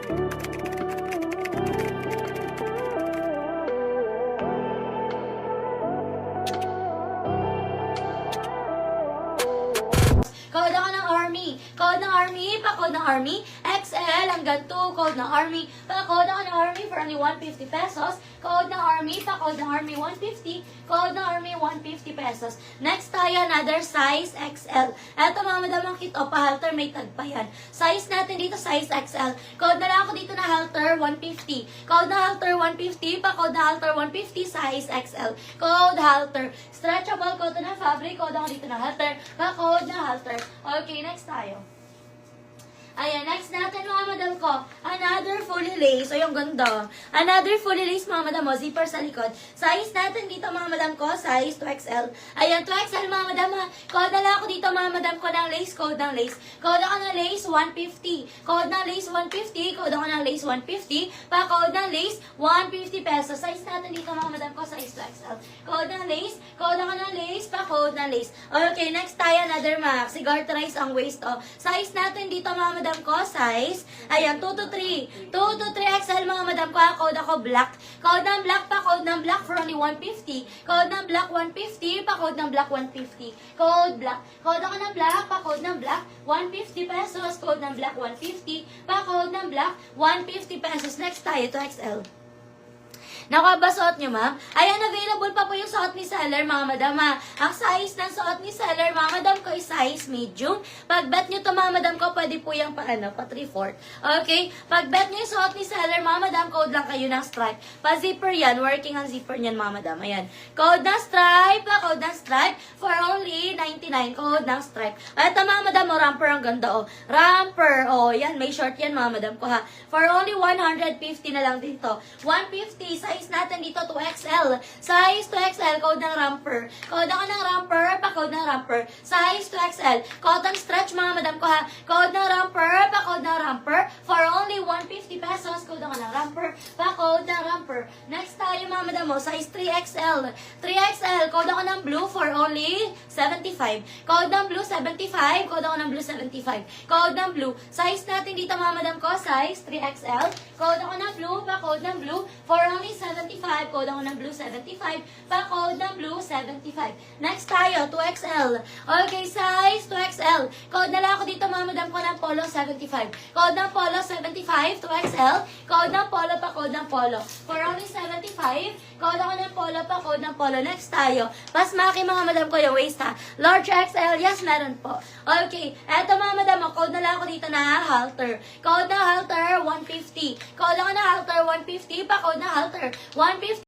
Code ako ng Army. Code ng Army, pa-code ng Army. XL hanggang 2, code ng Army. Pa-code ako ng Army for only 150 pesos. Code ng Army, pa-code ng Army 150. Code ng Army 150 pesos. Next tayo, another size XL. Eto mga madam ang kit o pa-halter, may tag pa yan. Size natin dito, size XL. Code na lang ako dito na halter 150. Code na halter 150, pa-code na halter 150, size XL. Code halter. Stretchable, code na fabric, code ako dito na halter. Pa-code na halter. Okay, next tayo. Ayan, next natin mga madam ko, another fully lace. O, yung ganda. Another fully lace mga madam mo, zipper sa likod. Size natin dito mga madam ko, size 2XL. Ayan, 2XL mga madam ha. Code na lang ako dito mga madam ko ng lace, code ng lace. Code ako ng lace 150. Code ng lace 150, code ako ng lace 150. Pa-code ng lace 150 pesos. Size natin dito mga madam ko, size 2XL. Code ng lace, code ako ng lace, pa-code ng lace. Okay, next tayo, another maxi. Garterize ang waist o. Size natin dito mga madam ko, size, ayan, 2 to 3. 2 to 3 XL mga madam ko, code ako black. Code ng black, pa code ng black for only 150. Code ng black 150, pa code ng black 150. Code black. Code ako ng black, pa code ng black 150 pesos. Code ng black 150, pa code ng black 150 pesos. Next tayo, 2XL. Nakaba suot nyo, ma'am? Ayan, available pa po yung suot ni seller, mga madam, ha? Ang size ng suot ni seller, mga madam ko, is size medium. Pag bet nyo to, mga madam ko, pwede po yung pa 3/4. Okay? Pag bet nyo yung suot ni seller, mga madam, code lang kayo ng stripe. Pa-zipper yan. Working ang zipper niyan, mga madam. Ayan. Code ng stripe, code ng stripe, for only 99. Code ng stripe. Ito, mga madam, ramper ang ganda, oh. Ramper, oh. Yan, may short yan, mga madam ko, ha? For only 150 na lang dito. 150, size natin dito 2XL. Size 2XL, code ng ramper. Code ako ng ramper, pa-code ng ramper. Size 2XL. Cotton stretch mga madam ko ha. Code ng ramper, pa-code ng ramper. For only 150 pesos, code ako ng ramper, pa-code ng ramper. Next tayo mga madam mo, size 3XL. 3XL, code ako ng blue for only 75. Code ng blue 75, code ako ng blue 75. Code ng blue. Size natin dito mga madam ko, size 3XL. Code ako ng blue, pa-code ng blue for only 75, code ako ng blue 75, pa-code ng blue 75. Next tayo, 2XL. Okay, size 2XL. Code na lang ako dito mga madam ko ng polo 75. Code ng polo 75, 2XL. Code ng polo, pa-code ng polo. For only 75, code ako ng polo, pa-code ng polo. Next tayo, pasmaki mga madam ko yung waist ha. Large XL, yes, meron po. Okay, eto mga madam, code na lang ako dito na halter. Code na halter 150. Code ako na halter 150, pa-code na halter 150.